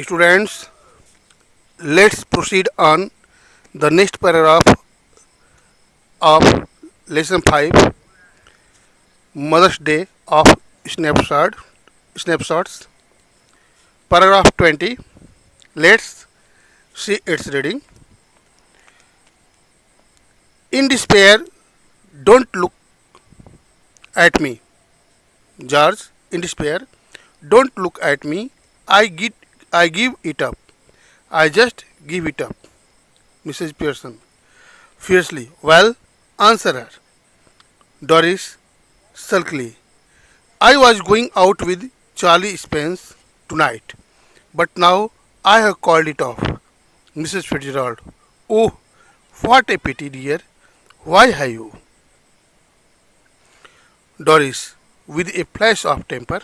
Students, let's proceed on the next paragraph of lesson 5, Mother's Day of snapshots. Paragraph 20. Let's see its reading. In despair, don't look at me. George, in despair, don't look at me. I give it up. I just give it up. Mrs. Pearson, fiercely. Well, answer her. Doris, sulkily. I was going out with Charlie Spence tonight, but now I have called it off. Mrs. Fitzgerald. Oh, what a pity, dear. Why have you? Doris, with a flash of temper.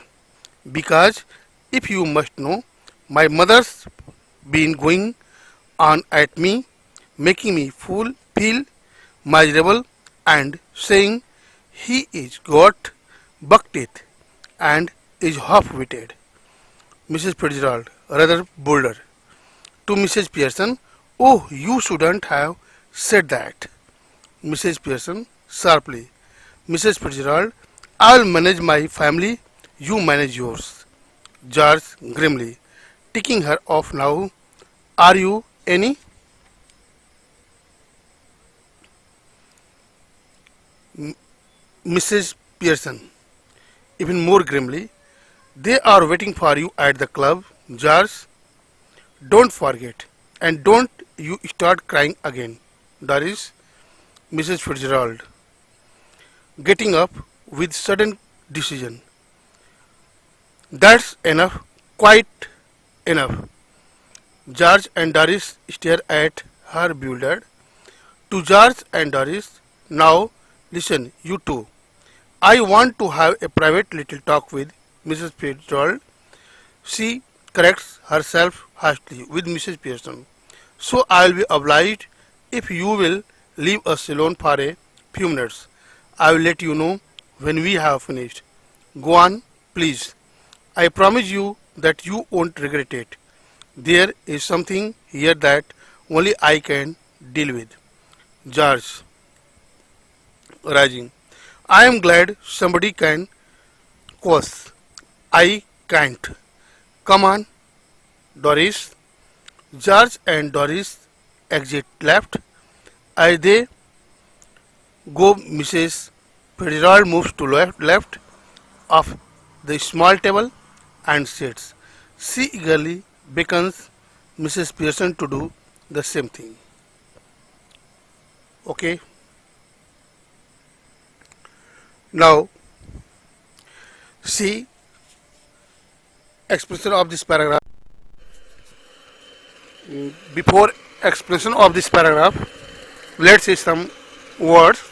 Because, if you must know, my mother's been going on at me, making me feel miserable, and saying he is got buck teeth and is half-witted. Mrs. Fitzgerald, rather bolder. To Mrs. Pearson, oh, you shouldn't have said that. Mrs. Pearson, sharply. Mrs. Fitzgerald, I'll manage my family, you manage yours. George, grimly, ticking her off now. Are you any? Mrs. Pearson, even more grimly, they are waiting for you at the club. George, don't forget. And don't you start crying again. Doris, Mrs. Fitzgerald, getting up with sudden decision. That's enough, quite enough. George and Doris stare at her bewildered. To George and Doris, now listen, you two. I want to have a private little talk with Mrs. Fitzgerald. She corrects herself hastily with Mrs. Pearson. So I'll be obliged if you will leave us alone for a few minutes. I will let you know when we have finished. Go on, please. I promise you that you won't regret it. There is something here that only I can deal with. George, rising. I am glad somebody can quoth. I can't. Come on, Doris. George and Doris exit left. As they go, Mrs. Fitzgerald moves to left of the small table and sits. She eagerly beckons Mrs. Pearson to do the same thing. Okay. Now, see expression of this paragraph. Before explanation of this paragraph, let's see some words.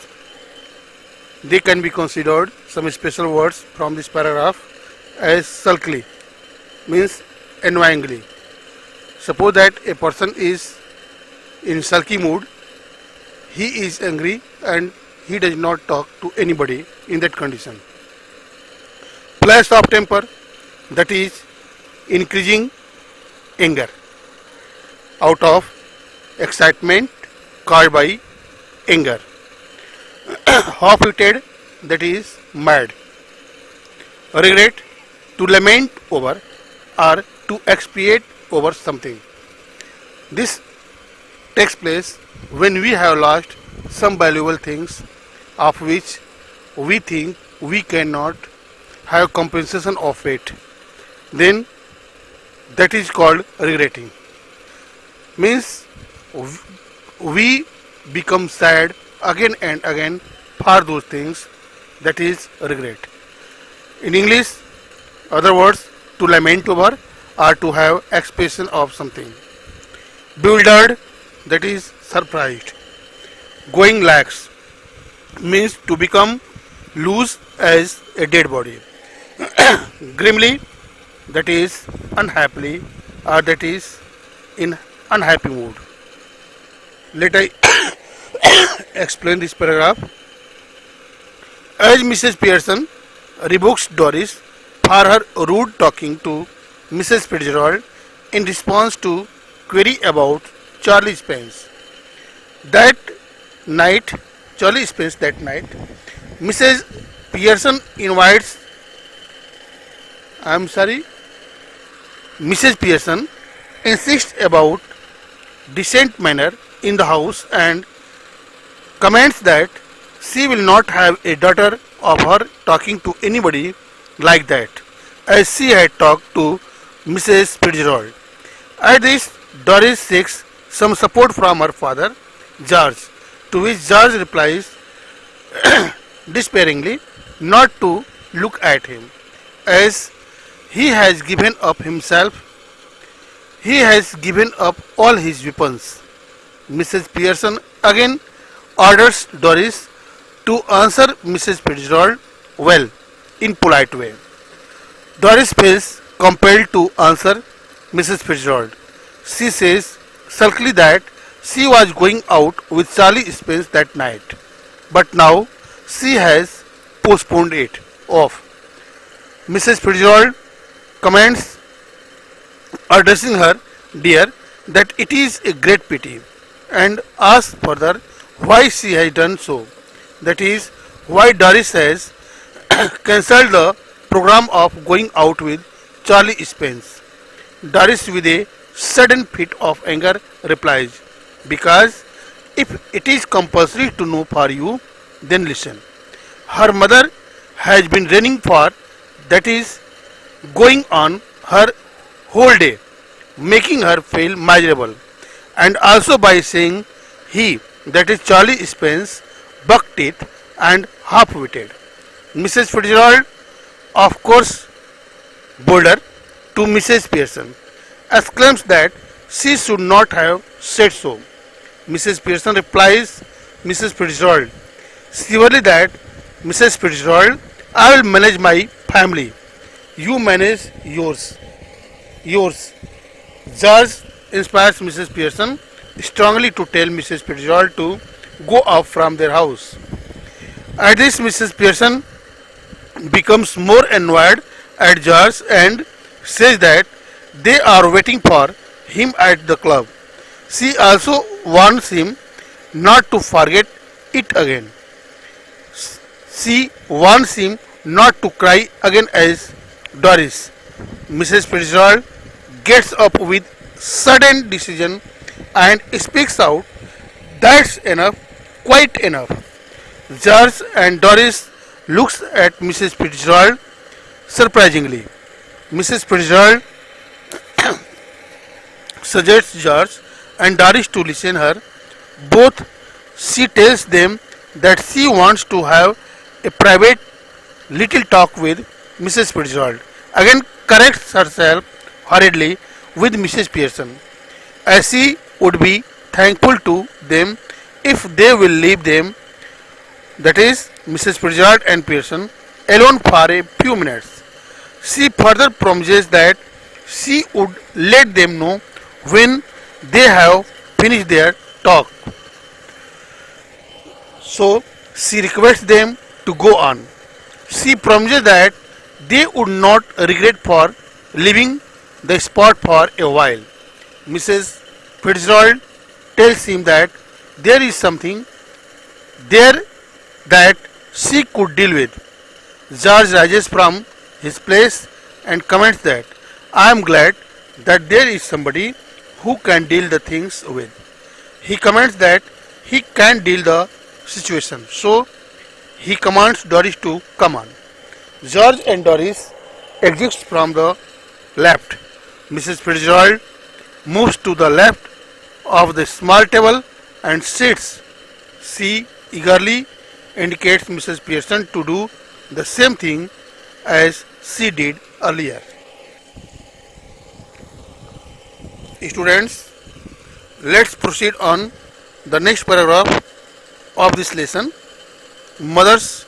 They can be considered some special words from this paragraph as sulkily, means annoyingly. Suppose that a person is in sulky mood, he is angry and he does not talk to anybody in that condition. Flash of temper, that is increasing anger out of excitement caused by anger. Half-witted, that is mad. Regret, to lament over or to expiate over something. This takes place when we have lost some valuable things of which we think we cannot have compensation of it. Then that is called regretting. Means we become sad again and again for those things, that is regret. In English, other words, to lament over or to have expression of something. Bewildered, that is surprised. Going lax means to become loose as a dead body. Grimly, that is unhappily or that is in unhappy mood. Let I explain this paragraph. As Mrs. Pearson rebukes Doris for her rude talking to Mrs. Fitzgerald, in response to query about Charlie Spence. That night, Charlie Spence that night, Mrs. Pearson invites, I'm sorry, Mrs. Pearson insists about decent manner in the house and comments that she will not have a daughter of her talking to anybody like that, as she had talked to Mrs. Fitzgerald. At this, Doris seeks some support from her father, George, to which George replies despairingly not to look at him, as he has given up himself, he has given up all his weapons. Mrs. Pearson again orders Doris to answer Mrs. Fitzgerald well, in polite way. Doris feels compelled to answer Mrs. Fitzgerald. She says sulkily that she was going out with Charlie Spence that night, but now she has postponed it off. Mrs. Fitzgerald comments, addressing her dear, that it is a great pity, and asks further why she has done so. That is, why Doris has cancelled the program of going out with Charlie Spence. Doris, with a sudden fit of anger, replies, because if it is compulsory to know for you, then listen. Her mother has been running for, that is, going on her whole day, making her feel miserable, and also by saying he, that is Charlie Spence, buck-teeth and half-witted. Mrs. Fitzgerald, of course, bolder, to Mrs. Pearson, exclaims that she should not have said so. Mrs. Pearson replies Mrs. Fitzgerald severely that Mrs. Fitzgerald, I will manage my family. You manage yours. Yours. George inspires Mrs. Pearson strongly to tell Mrs. Fitzgerald to go up from their house. At this, Mrs. Pearson becomes more annoyed at George and says that they are waiting for him at the club. She also warns him not to forget it again. She warns him not to cry again as Doris. Mrs. Fitzgerald gets up with sudden decision and speaks out, that's enough, quite enough. George and Doris looks at Mrs. Fitzgerald surprisingly. Mrs. Fitzgerald suggests George and Doris to listen her. Both she tells them that she wants to have a private little talk with Mrs. Fitzgerald. Again corrects herself hurriedly with Mrs. Pearson, as she would be thankful to them if they will leave them, that is Mrs. Fitzgerald and Pearson, alone for a few minutes. She further promises that she would let them know when they have finished their talk. So she requests them to go on. She promises that they would not regret for leaving the spot for a while. Mrs. Fitzgerald tells him that there is something there that she could deal with. George rises from his place and comments that I am glad that there is somebody who can deal the things with. He comments that he can deal the situation, so he commands Doris to come on. George and Doris exit from the left. Mrs. Fitzgerald moves to the left of the small table and sits. She eagerly indicates Mrs. Pearson to do the same thing as she did earlier. Students, let's proceed on the next paragraph of this lesson. Mother's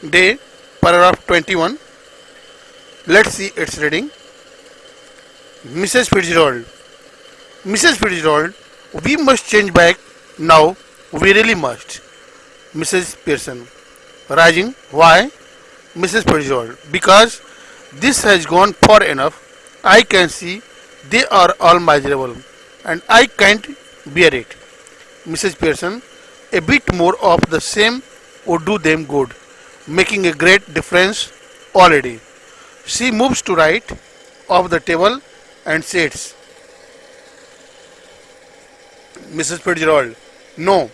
Day, paragraph 21. Let's see its reading. Mrs. Fitzgerald. Mrs. Fitzgerald, we must change back now. We really must. Mrs. Pearson. Rising. Why? Mrs. Fitzgerald. Because this has gone far enough. I can see They are all miserable, and I can't bear it. Mrs. Pearson, a bit more of the same would do them good, making a great difference already. She moves to right of the table and sits. Mrs. Fitzgerald, no,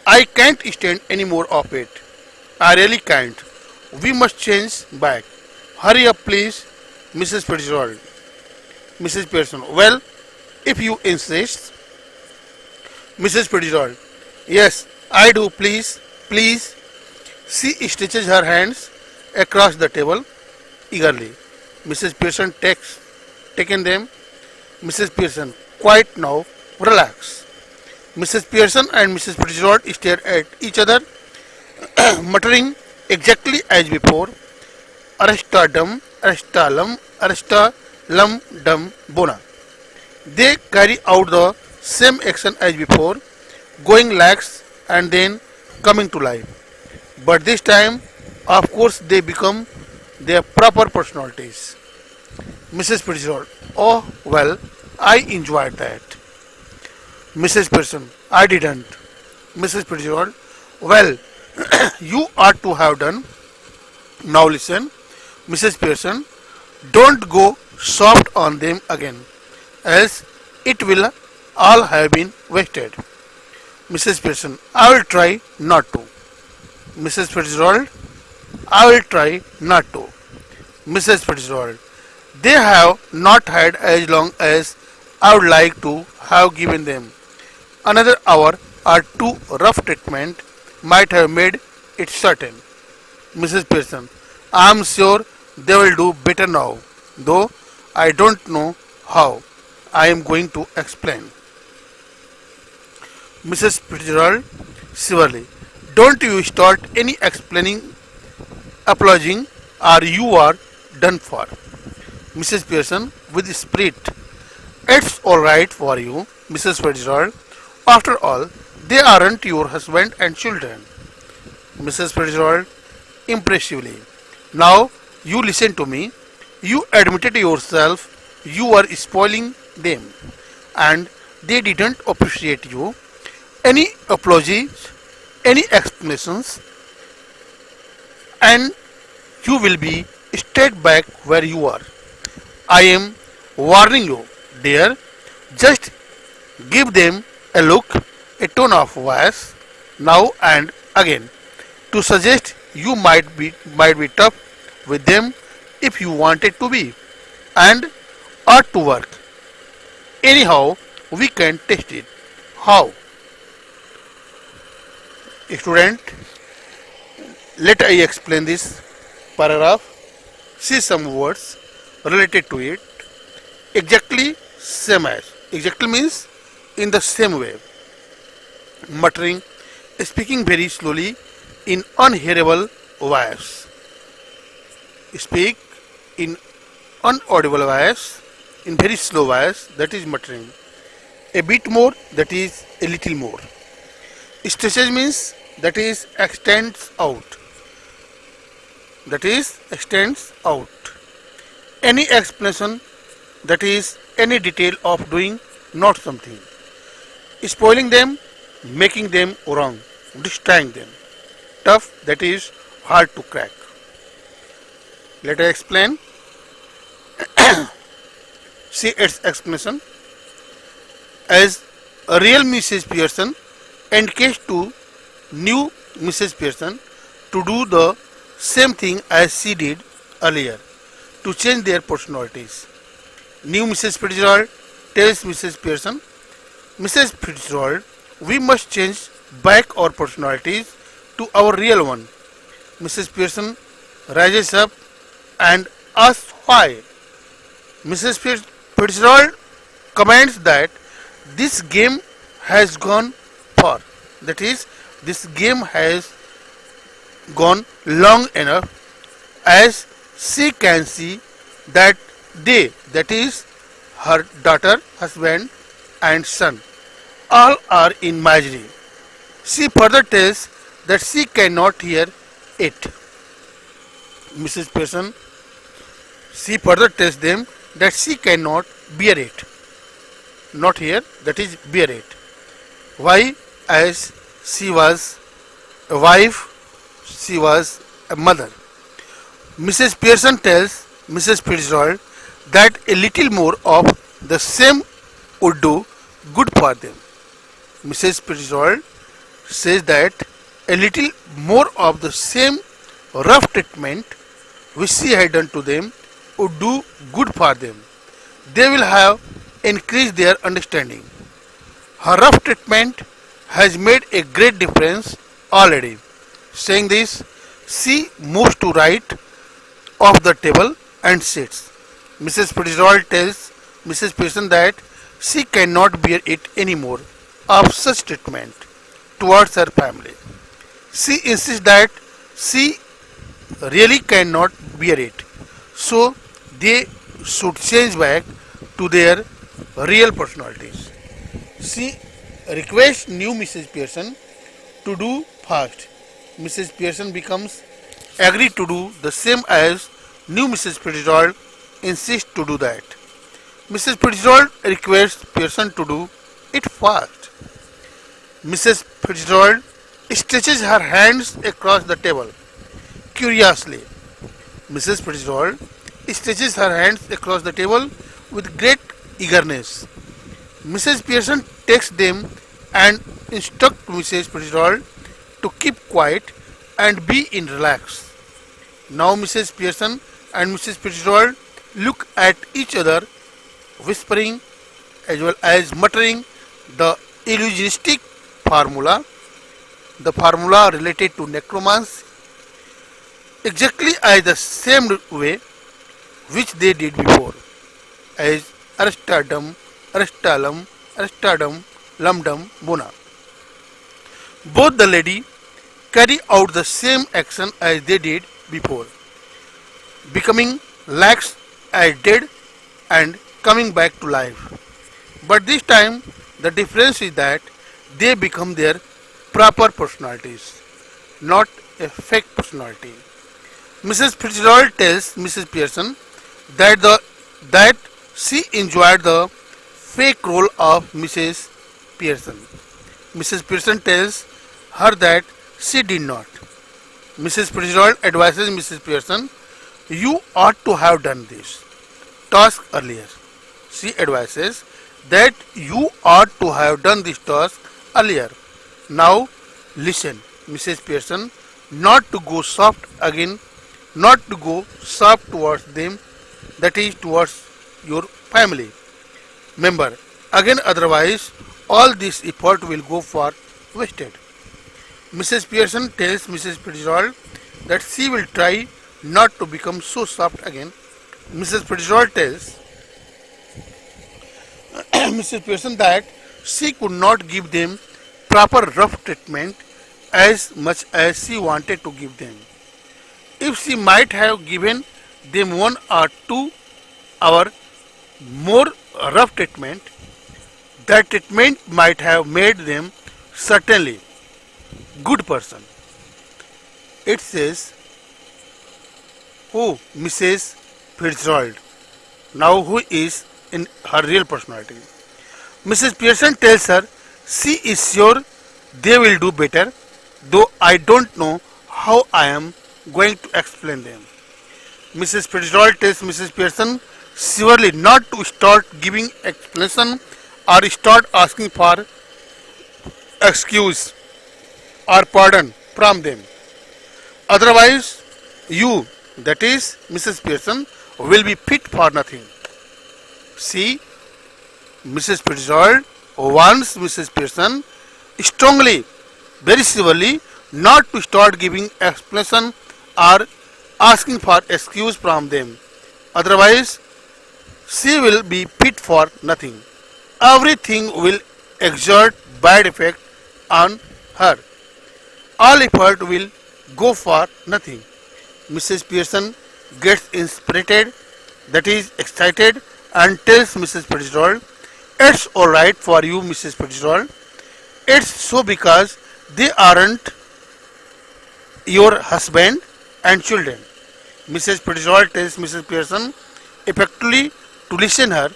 I can't stand any more of it. I really can't. We must change back. Hurry up, please, Mrs. Fitzgerald. Mrs. Pearson, well, if you insist. Mrs. Fitzgerald, yes, I do, please, please. She stretches her hands across the table eagerly. Mrs. Pearson takes taken them. Mrs. Pearson, quiet now, relax. Mrs. Pearson and Mrs. Fitzgerald stare at each other, muttering exactly as before. Aristadum, Aristalum, Aristalum dum bona. They carry out the same action as before, going lax and then coming to life. But this time, of course, they become their proper personalities. Mrs. Fitzgerald, oh well, I enjoyed that. Mrs. Pearson, I didn't. Mrs. Fitzgerald, well, you ought to have done. Now listen, Mrs. Pearson, don't go soft on them again, else it will all have been wasted. Mrs. Pearson, I will try not to. Mrs. Fitzgerald, I will try not to. Mrs. Fitzgerald, they have not had as long as I would like to have given them. Another hour or two rough treatment might have made it certain. Mrs. Pearson, I am sure they will do better now, though I don't know how. I am going to explain. Mrs. Fitzgerald, severely, don't you start any explaining, apologizing, or you are done for. Mrs. Pearson, with spirit, it's all right for you, Mrs. Fitzgerald. After all, they aren't your husband and children. Mrs. Fitzgerald, impressively. Now you listen to me. You admitted yourself you were spoiling them, and they didn't appreciate you. Any apologies, any explanations, and you will be straight back where you are. I am warning you, dear. Just give them a look, a tone of voice, now and again, to suggest you might be tough with them if you wanted to be, and ought to work. Anyhow, we can test it. How? Student, let I explain this paragraph. See some words related to it. Exactly same as. Exactly means in the same way. Muttering, speaking very slowly in unhearable voice. Speak in unaudible voice, in very slow voice, that is muttering. A bit more, that is a little more. Stretches means that is extends out. That is extends out. Any explanation, that is any detail of doing not something. Spoiling them, making them wrong, destroying them. Tough, that is hard to crack. Let us explain. See its explanation. As a real Mrs. Pearson engaged to new Mrs. Pearson to do the same thing as she did earlier, to change their personalities. New Mrs. Fitzgerald tells Mrs. Pearson, Mrs. Fitzgerald, we must change back our personalities to our real one. Mrs. Pearson rises up and asks why. Mrs. Fitzgerald comments that this game has gone far. That is, this game has gone long enough, as she can see that they, that is, her daughter, husband, and son, all are in misery. She further tells that she cannot hear it. Mrs. Pearson, she further tells them that she cannot bear it. Not here, that is bear it. Why? As she was a wife, she was a mother. Mrs. Pearson tells Mrs. Fitzgerald that a little more of the same would do good for them. Mrs. Fitzgerald says that a little more of the same rough treatment which she had done to them would do good for them. They will have increased their understanding. Her rough treatment has made a great difference already. Saying this, she moves to right of the table and sits. Mrs. Fitzgerald tells Mrs. Pearson that she cannot bear it anymore of such treatment towards her family. She insists that she really cannot bear it. So they should change back to their real personalities. She requests new Mrs. Pearson to do fast. Mrs. Pearson becomes agree to do the same as new Mrs. Fitzgerald insists to do that. Mrs. Fitzgerald requests Pearson to do it fast. Mrs. Fitzgerald stretches her hands across the table. Curiously, Mrs. Fitzgerald stretches her hands across the table with great eagerness. Mrs. Pearson takes them and instructs Mrs. Fitzgerald to keep quiet and be in relax. Now Mrs. Pearson and Mrs. Fitzgerald look at each other, whispering as well as muttering the illusionistic formula, the formula related to necromancy, exactly as the same way which they did before, as Aristadum, Aristalum, Aristadum, Lumdum, Bona. Both the lady carry out the same action as they did before, becoming lax as dead and coming back to life. But this time the difference is that they become their proper personalities, not a fake personality. Mrs. Fitzgerald tells Mrs. Pearson that she enjoyed the fake role of Mrs. Pearson. Mrs. Pearson tells her that she did not. Mrs. Fitzgerald advises Mrs. Pearson, "You ought to have done this task earlier." She advises that you ought to have done this task earlier. Now listen, Mrs. Pearson, not to go soft again, not to go soft towards them, that is towards your family member again, otherwise all this effort will go for wasted. Mrs. Pearson tells Mrs. Fitzgerald that she will try not to become so soft again. Mrs. Fitzgerald tells Mrs. Pearson that she could not give them proper rough treatment as much as she wanted to give them. If she might have given them 1 or 2 hour more rough treatment, that treatment might have made them certainly good person. It says, "Oh, Mrs. Fitzgerald, now who is in her real personality?" Mrs. Pearson tells her she is sure they will do better, though I don't know how I am going to explain them. Mrs. Fitzgerald tells Mrs. Pearson surely not to start giving explanation or start asking for excuse or pardon from them. Otherwise, you, that is Mrs. Pearson, will be fit for nothing. See, Mrs. Fitzgerald warns Mrs. Pearson strongly, very severely, not to start giving explanation or asking for excuse from them. Otherwise, she will be fit for nothing. Everything will exert bad effect on her. All effort will go for nothing. Mrs. Pearson gets inspirited, that is excited, and tells Mrs. Fitzgerald, "It's alright for you, Mrs. Fitzgerald. It's so because they aren't your husband and children." Mrs. Fitzgerald tells Mrs. Pearson effectively To listen her,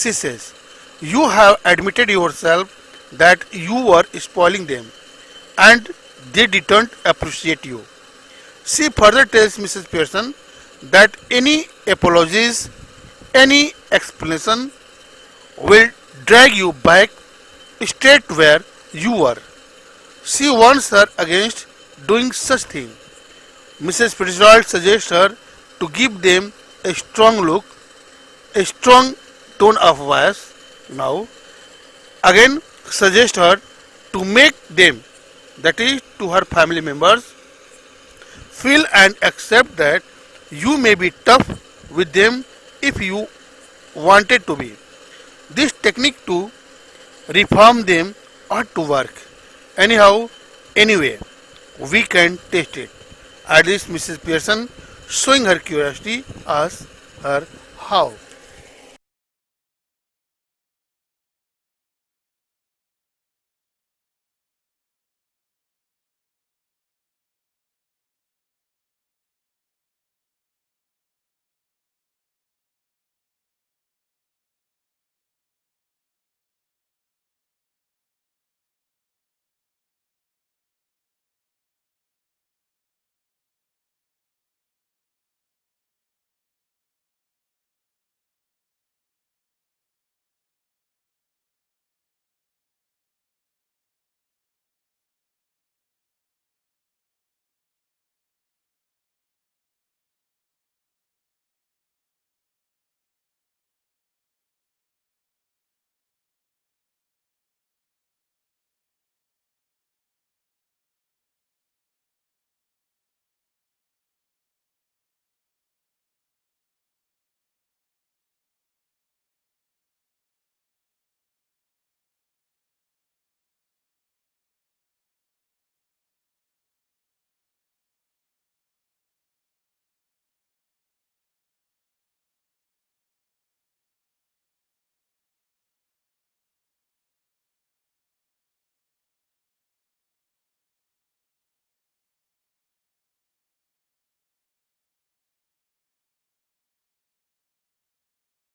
she says, "You have admitted yourself that you were spoiling them and they didn't appreciate you." She further tells Mrs. Pearson that any apologies, any explanation will drag you back straight where you were. She warns her against doing such thing. Mrs. Fitzgerald suggests her to give them a strong look, a strong tone of voice. Now, again suggest her to make them, that is to her family members, feel and accept that you may be tough with them if you wanted to be. This technique to reform them ought to work. Anyhow, anyway, we can test it. At least Mrs. Pearson, showing her curiosity, asks her how.